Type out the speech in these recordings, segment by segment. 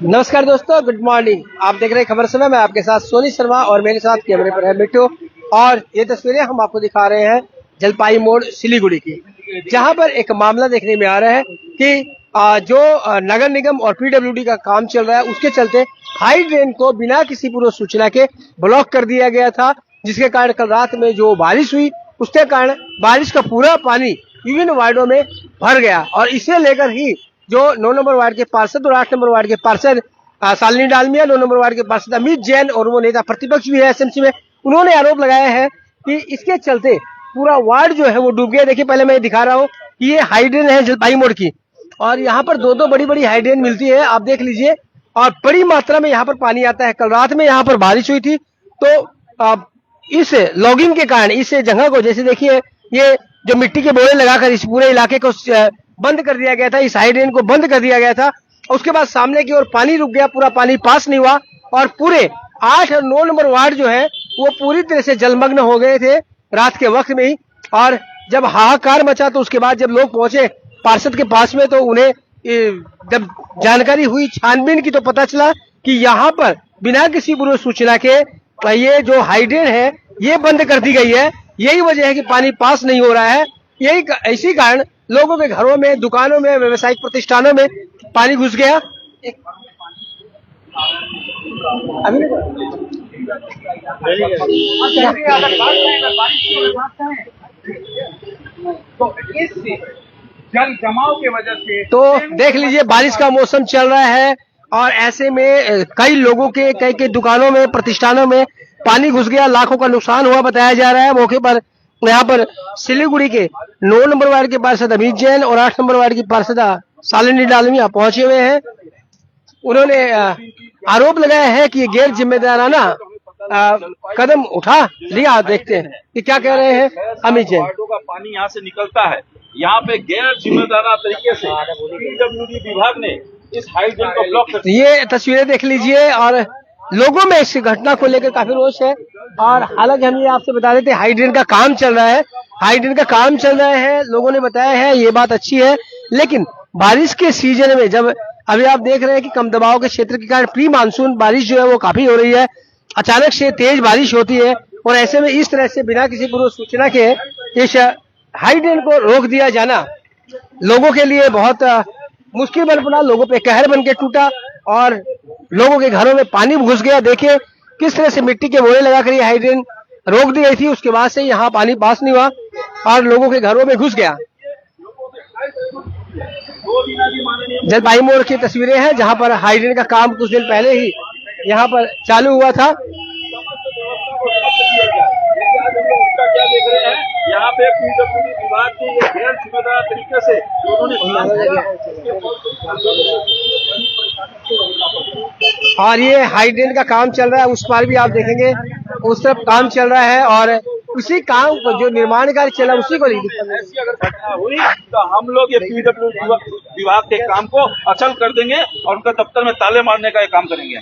नमस्कार दोस्तों, good morning. आप देख रहे हैं खबर समय। मैं आपके साथ सोनी शर्मा और मेरे साथ कैमरे पर है मिट्टू। और ये तस्वीरें हम आपको दिखा रहे हैं जलपाई मोड़ सिलीगुड़ी की, जहां पर एक मामला देखने में आ रहा है कि जो नगर निगम और पीडब्ल्यूडी का काम चल रहा है, उसके चलते हाई ड्रेन को बिना किसी पूर्व सूचना के ब्लॉक कर दिया गया था, जिसके कारण कल रात में जो बारिश हुई उसके कारण बारिश का पूरा पानी विभिन्न वार्डों में भर गया। और इसे लेकर ही जो 9 नंबर वार्ड के पार्षद और 8 नंबर वार्ड के पार्षद शालिनी डालमिया, 9 नंबर वार्ड के पार्षद अमित जैन और वो नेता प्रतिपक्ष भी है एसएमसी में, उन्होंने आरोप लगाया है कि इसके चलते पूरा वार्ड जो है वो डूब गया। देखिए, पहले मैं दिखा रहा हूँ कि ये हाई ड्रेन है जलपाई मोड़ की, और यहाँ पर दो बड़ी बड़ी हाई ड्रेन मिलती है, आप देख लीजिए। और बड़ी मात्रा में यहाँ पर पानी आता है। कल रात में यहाँ पर बारिश हुई थी, तो इस लॉगिंग के कारण इस जगह को, जैसे देखिए, ये जो मिट्टी के बोरे लगाकर इस पूरे इलाके को बंद कर दिया गया था, इस हाई ड्रेन को बंद कर दिया गया था। उसके बाद सामने की ओर पानी रुक गया, पूरा पानी पास नहीं हुआ, और पूरे 8 और 9 नंबर वार्ड जो है वो पूरी तरह से जलमग्न हो गए थे रात के वक्त में ही। और जब हाहाकार मचा तो उसके बाद जब लोग पहुंचे पार्षद के पास में, तो उन्हें जब जानकारी हुई छानबीन की, तो पता चला कि यहाँ पर बिना किसी पूर्व सूचना के ये जो हाई ड्रेन है ये बंद कर दी गई है। यही वजह है कि पानी पास नहीं हो रहा है। यही इसी कारण लोगों के घरों में, दुकानों में, व्यावसायिक प्रतिष्ठानों में पानी घुस गया। जल जमाव की वजह से तो देख लीजिए, बारिश का मौसम चल रहा है और ऐसे में कई लोगों के कई दुकानों में, प्रतिष्ठानों में पानी घुस गया, लाखों का नुकसान हुआ बताया जा रहा है। मौके पर यहाँ पर सिलीगुड़ी के 9 नंबर वार्ड के पार्षद अमित जैन और 8 नंबर वार्ड की पार्षद शालिनी डालमिया पहुंचे हुए हैं। उन्होंने आरोप लगाया है कि ये गैर जिम्मेदाराना कदम उठा लिया। देखते हैं कि क्या कह रहे हैं अमित जैन। का पानी यहाँ से निकलता है, यहाँ पे गैर जिम्मेदाराना तरीके से पीडब्ल्यूडी विभाग ने इस हाई ड्रेन को ब्लॉक कर दिया। ये तस्वीरें देख लीजिए, और लोगों में इस घटना को लेकर काफी रोष है। और हालांकि हम ये आपसे बता देते, हाई ड्रेन का काम चल रहा है, हाई ड्रेन का काम चल रहा है, लोगों ने बताया है, ये बात अच्छी है। लेकिन बारिश के सीजन में, जब अभी आप देख रहे हैं कि कम दबाव के क्षेत्र के कारण प्री मानसून बारिश जो है वो काफी हो रही है, अचानक से तेज बारिश होती है, और ऐसे में इस तरह से बिना किसी पूर्व सूचना के इस हाई ड्रेन को रोक दिया जाना लोगों के लिए बहुत मुश्किल बन पड़ा, लोगों पे कहर बन के टूटा और लोगों के घरों में पानी घुस गया। देखिए किस तरह से मिट्टी के बोरे लगाकर ये हाई ड्रेन रोक दी गई थी, उसके बाद से यहाँ पानी पास नहीं हुआ और लोगों के घरों में घुस गया। जलपाई मोड़ की तस्वीरें हैं, जहां पर हाई ड्रेन का काम कुछ दिन पहले ही यहाँ पर चालू हुआ था। क्या देख रहे हैं, यहाँ पे पीडब्ल्यूडी विभाग के गैर जिम्मेदार तरीके से और ये हाई ड्रेन का काम चल रहा है, उस पार भी आप देखेंगे उस तरफ काम चल रहा है, और उसी काम को जो निर्माण कार्य चला उसी को ऐसी अगर घटना हुई तो हम लोग ये पीडब्ल्यूडी विभाग के काम को अचल कर देंगे और उनका दफ्तर में ताले मारने का काम करेंगे।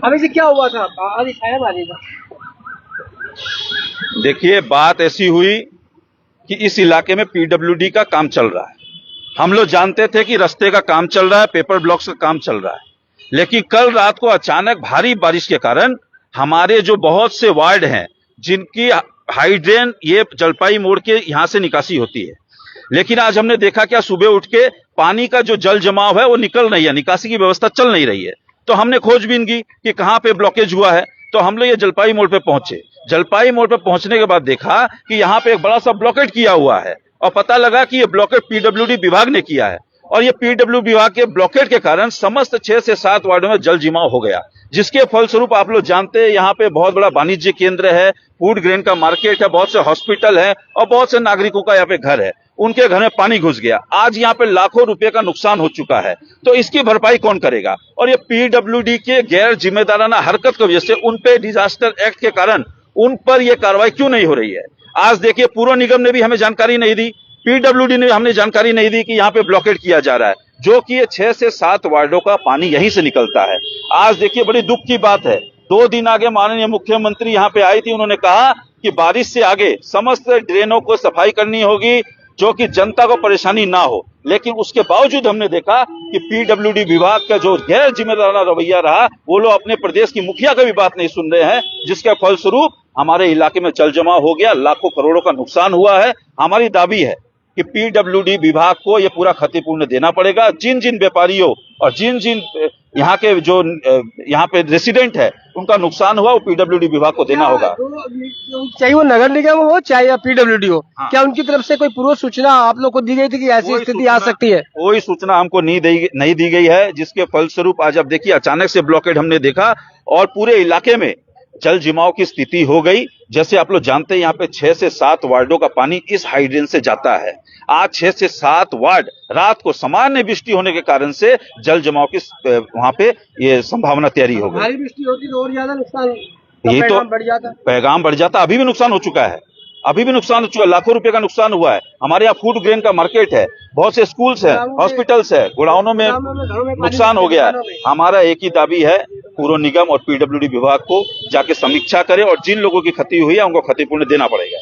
अभी से क्या हुआ था? देखिए, बात ऐसी हुई कि इस इलाके में पीडब्ल्यूडी का काम चल रहा है। हम लोग जानते थे कि रास्ते का काम चल रहा है, पेपर ब्लॉक्स का काम चल रहा है, लेकिन कल रात को अचानक भारी बारिश के कारण हमारे जो बहुत से वार्ड हैं जिनकी हाई ड्रेन ये जलपाई मोड़ के यहाँ से निकासी होती है, लेकिन आज हमने देखा क्या सुबह उठ के पानी का जो जल जमाव है वो निकल नहीं है, निकासी की व्यवस्था चल नहीं रही है। तो हमने खोजबीन की कि कहाँ पे ब्लॉकेज हुआ है, तो हम लोग ये जलपाई मोड़ पे पहुंचे। जलपाई मोड़ पे पहुंचने के बाद देखा कि यहाँ पे एक बड़ा सा ब्लॉकेट किया हुआ है, और पता लगा कि ये ब्लॉकेट पीडब्ल्यूडी विभाग ने किया है, और ये पीडब्ल्यूडी विभाग के ब्लॉकेट के कारण समस्त 6 से 7 वार्डों में जल जमाव हो गया, जिसके फलस्वरूप आप लोग जानते हैं यहाँ पे बहुत बड़ा वाणिज्य केंद्र है, फूड ग्रेन का मार्केट है, बहुत से हॉस्पिटल है और बहुत से नागरिकों का यहाँ पे घर है, उनके घर में पानी घुस गया। आज यहाँ पे लाखों रुपए का नुकसान हो चुका है, तो इसकी भरपाई कौन करेगा? और ये पीडब्ल्यूडी के गैर जिम्मेदाराना हरकत की वजह से उन पे डिजास्टर एक्ट के कारण उन पर यह कार्रवाई क्यों नहीं हो रही है? आज देखिए, पूर्व निगम ने भी हमें जानकारी नहीं दी, पीडब्ल्यूडी ने हमने जानकारी नहीं दी कि यहाँ पे ब्लॉकेट किया जा रहा है, जो कि ये 6 से 7 वार्डों का पानी यहीं से निकलता है। आज देखिए, बड़ी दुख की बात है, 2 दिन आगे माननीय मुख्यमंत्री यहाँ पे आई थी, उन्होंने कहा कि बारिश से आगे समस्त ड्रेनों को सफाई करनी होगी, जो कि जनता को परेशानी ना हो, लेकिन उसके बावजूद हमने देखा कि पीडब्ल्यूडी विभाग का जो गैर जिम्मेदाराना रवैया रहा, वो लोग अपने प्रदेश की मुखिया का भी बात नहीं सुन रहे हैं, जिसके फलस्वरूप हमारे इलाके में जल जमाव हो गया, लाखों करोड़ों का नुकसान हुआ है। हमारी दाबी है कि पीडब्ल्यूडी विभाग को यह पूरा क्षतिपूर्ण देना पड़ेगा। जिन जिन व्यापारियों और जिन जिन यहाँ के जो यहाँ पे रेसिडेंट है उनका नुकसान हुआ, वो पीडब्ल्यूडी विभाग को देना होगा। चाहे वो नगर निगम हो चाहे या पीडब्ल्यूडी हो, क्या उनकी तरफ से कोई पूर्व सूचना आप लोग को दी गई थी कि ऐसी स्थिति आ सकती है? कोई सूचना हमको नहीं दी गई है, जिसके फलस्वरूप आज आप देखिए अचानक से ब्लॉकेड हमने देखा और पूरे इलाके में जल जमाव की स्थिति हो गई। जैसे आप लोग जानते हैं यहाँ पे 6 से 7 वार्डों का पानी इस हाइड्रेन से जाता है। आज 6 से 7 वार्ड रात को सामान्य वृष्टि होने के कारण से जल जमाव की वहां पे ये संभावना तैयारी हो गई। भारी वृष्टि होती तो और ज्यादा नुकसान, ये तो पैगाम बढ़ जाता। अभी भी नुकसान हो चुका है, अभी भी नुकसान हो चुका है, लाखों रुपए का नुकसान हुआ है। हमारे यहाँ फूड ग्रेन का मार्केट है, बहुत से स्कूल्स है, हॉस्पिटल्स है, गोडाउनों में नुकसान हो गया है। हमारा एक ही दाबी है, पूर्व निगम और पीडब्ल्यूडी विभाग को जाके समीक्षा करे और जिन लोगों की क्षति हुई है उनको क्षतिपूर्ण देना पड़ेगा।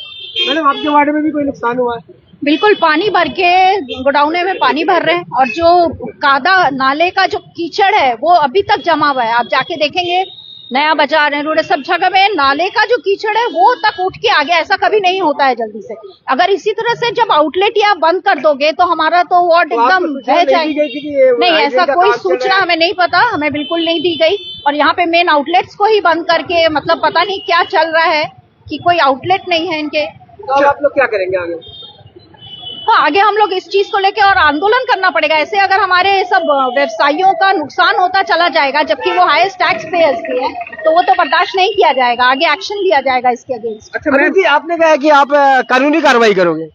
मैडम, आपके वार्ड में भी कोई नुकसान हुआ है? बिल्कुल, पानी भर के गोडाउने में पानी भर रहे हैं और जो कादा नाले का जो कीचड़ है वो अभी तक जमा हुआ है। आप जाके देखेंगे नया बाजार है, रोड, सब जगह में नाले का जो कीचड़ है वो तक उठ के आ गया। ऐसा कभी नहीं होता है जल्दी से। अगर इसी तरह से जब आउटलेट या बंद कर दोगे तो हमारा तो वार्ड एकदम बह जाएगी। नहीं, ऐसा कोई सूचना हमें नहीं पता, हमें बिल्कुल नहीं दी गई। और यहाँ पे मेन आउटलेट्स को ही बंद करके, मतलब पता नहीं क्या चल रहा है कि कोई आउटलेट नहीं है इनके। तो आप लोग क्या करेंगे आगे? हाँ, आगे हम लोग इस चीज को लेके और आंदोलन करना पड़ेगा। ऐसे अगर हमारे सब व्यवसायियों का नुकसान होता चला जाएगा, जबकि वो हाईएस्ट टैक्स पेयर्स के हैं, तो वो तो बर्दाश्त नहीं किया जाएगा। आगे एक्शन लिया जाएगा इसके अगेंस्ट। अच्छा मैडम जी, आपने कहा कि आप कानूनी कार्रवाई करोगे।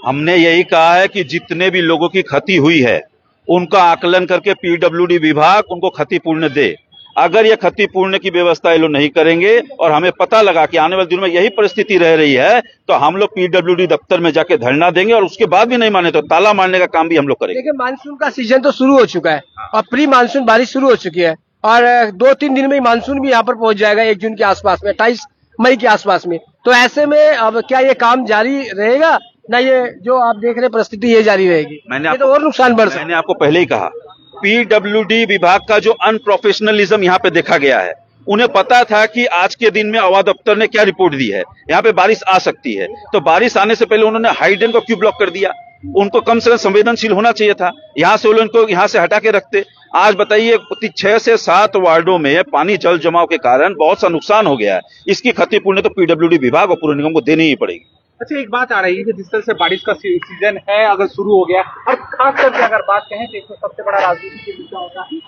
हमने यही कहा है कि जितने भी लोगों की क्षति हुई है उनका आकलन करके पीडब्ल्यूडी विभाग उनको क्षतिपूर्ण दे। अगर ये क्षतिपूर्ण की व्यवस्था ये लोग नहीं करेंगे और हमें पता लगा कि आने वाले दिनों में यही परिस्थिति रह रही है, तो हम लोग पीडब्ल्यूडी दफ्तर में जाके धरना देंगे और उसके बाद भी नहीं माने तो ताला मारने का काम भी हम लोग करेंगे। देखिए, मानसून का सीजन तो शुरू हो चुका है और प्री मानसून बारिश शुरू हो चुकी है और 2-3 दिन में ही मानसून भी यहाँ पर पहुंच जाएगा, 1 जून के आसपास में, 28 मई के आसपास में। तो ऐसे में अब क्या ये काम जारी रहेगा ना, ये जो आप देख रहे परिस्थिति ये जारी रहेगी? ये तो और नुकसान बढ़ सकता है। मैंने आपको पहले ही कहा, पीडब्ल्यूडी विभाग का जो अनप्रोफेशनलिज्म यहाँ पे देखा गया है, उन्हें पता था कि आज के दिन में आवाज दफ्तर ने क्या रिपोर्ट दी है, यहाँ पे बारिश आ सकती है, तो बारिश आने से पहले उन्होंने हाइड्रेन को क्यों ब्लॉक कर दिया? उनको कम से कम संवेदनशील होना चाहिए था, यहाँ से उनको यहाँ से हटा के रखते। आज बताइए 6 से 7 वार्डों में पानी जल जमाव के कारण बहुत सा नुकसान हो गया है। इसकी क्षतिपूर्ण तो पीडब्ल्यूडी विभाग और पूर्व निगम को देनी ही पड़ेगी। अच्छा, एक बात आ रही है कि जिस तरह से बारिश का सीजन है अगर शुरू हो गया, और खास करके अगर बात कहें तो इसमें सबसे बड़ा राजनीति मुद्दा होता है,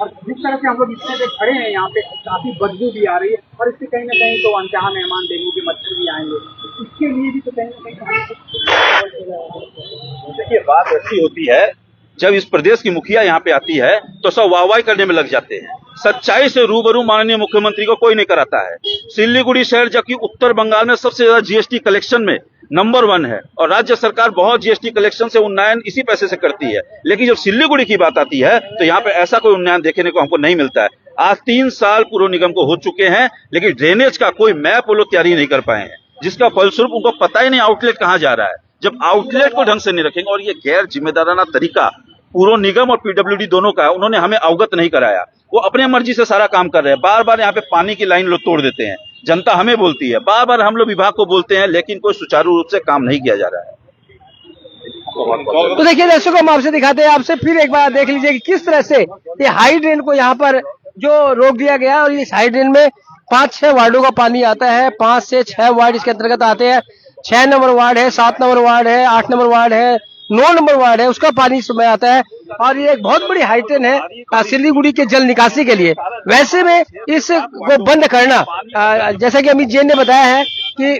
और जिस तरह से हम लोग इसमें जो खड़े हैं यहाँ पे काफी बदबू भी आ रही है और इससे कहीं ना कहीं तो अनचाहा मेहमान, डेंगू के मच्छर भी आएंगे। इसके लिए भी तो कहीं ना कहीं देखिए, बात ऐसी होती है, जब इस प्रदेश की मुखिया यहाँ पे आती है तो सब वाहवाही करने में लग जाते हैं। सच्चाई से रूबरू माननीय मुख्यमंत्री को कोई नहीं कराता है। सिलीगुड़ी शहर जबकि उत्तर बंगाल में सबसे ज्यादा जीएसटी कलेक्शन में नंबर 1 है और राज्य सरकार बहुत जीएसटी कलेक्शन से उन्नयन इसी पैसे से करती है, लेकिन जब सिलीगुड़ी की बात आती है तो यहाँ पे ऐसा कोई उन्नयन देखने को हमको नहीं मिलता है। आज 3 साल पूर्व निगम को हो चुके हैं, लेकिन ड्रेनेज का कोई मैप वो लोग तैयारी नहीं कर पाए हैं, जिसका फलस्वरूप उनको पता ही नहीं आउटलेट कहाँ जा रहा है। जब आउटलेट को ढंग से नहीं रखेंगे, और ये गैर जिम्मेदाराना तरीका पूर्व निगम और पीडब्ल्यूडी दोनों का, उन्होंने हमें अवगत नहीं कराया। वो अपने मर्जी से सारा काम कर रहे हैं। बार बार यहाँ पे पानी की लाइन लोग तोड़ देते हैं, जनता हमें बोलती है, बार बार हम लोग विभाग को बोलते हैं, लेकिन कोई सुचारू रूप से काम नहीं किया जा रहा है। तो देखिए दर्शकों, हम आपसे दिखाते हैं, आपसे फिर एक बार देख लीजिए कि किस तरह से ये हाई ड्रेन को यहाँ पर जो रोक दिया गया है और इस हाई ड्रेन में 5-6 वार्डों का पानी आता है। 5 से 6 वार्ड इसके अंतर्गत आते हैं। 6 नंबर वार्ड है, 7 नंबर वार्ड है, 8 नंबर वार्ड है, 9 नंबर वार्ड है, उसका पानी इस समय आता है और ये एक बहुत बड़ी हाई ड्रेन है सिलीगुड़ी के जल निकासी के लिए। वैसे में इसको बंद करना, जैसा कि अमित जैन ने बताया है कि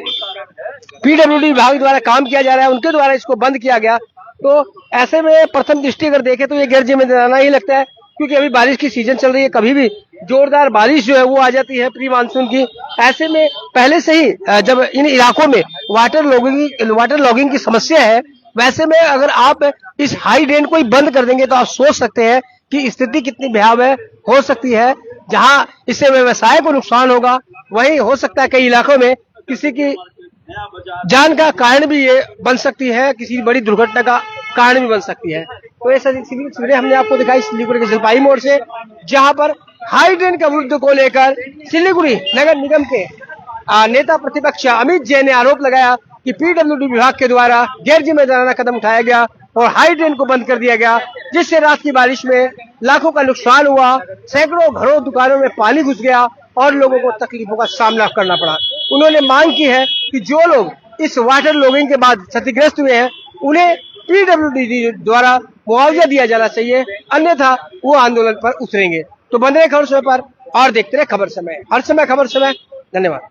पीडब्ल्यूडी विभाग द्वारा काम किया जा रहा है, उनके द्वारा इसको बंद किया गया, तो ऐसे में प्रथम दृष्टि अगर देखें तो ये गैर जिम्मेदाराना ही लगता है, क्योंकि अभी बारिश की सीजन चल रही है, कभी भी जोरदार बारिश जो है वो आ जाती है प्री मानसून की। ऐसे में पहले से ही जब इन इलाकों में वाटर लॉगिंग की समस्या है, वैसे में अगर आप इस हाई ड्रेन को ही बंद कर देंगे तो आप सोच सकते हैं कि स्थिति कितनी भयावह हो सकती है। जहां इससे व्यवसाय को नुकसान होगा, वहीं हो सकता है कई इलाकों में किसी की जान का कारण भी ये बन सकती है, किसी बड़ी दुर्घटना का कारण भी बन सकती है। तो ये सभी तस्वीरें हमने आपको दिखाई सिलीगुड़ी के जलपाई मोड़ से, जहां पर हाई ड्रेन के विरुद्ध को लेकर सिलीगुड़ी नगर निगम के नेता प्रतिपक्ष अमित जैन ने आरोप लगाया कि पीडब्ल्यूडी विभाग के द्वारा गैर जिम्मेदाराना कदम उठाया गया और हाई ड्रेन को बंद कर दिया गया, जिससे रात की बारिश में लाखों का नुकसान हुआ, सैकड़ों घरों दुकानों में पानी घुस गया और लोगों को तकलीफों का सामना करना पड़ा। उन्होंने मांग की है कि जो लोग इस वाटर लॉगिंग के बाद क्षतिग्रस्त हुए हैं उन्हें पीडब्ल्यूडी द्वारा मुआवजा दिया जाना चाहिए, अन्यथा वो आंदोलन पर उतरेंगे। तो बने रहे खबर समय पर और देखते रहे खबर समय, हर समय खबर समय। धन्यवाद।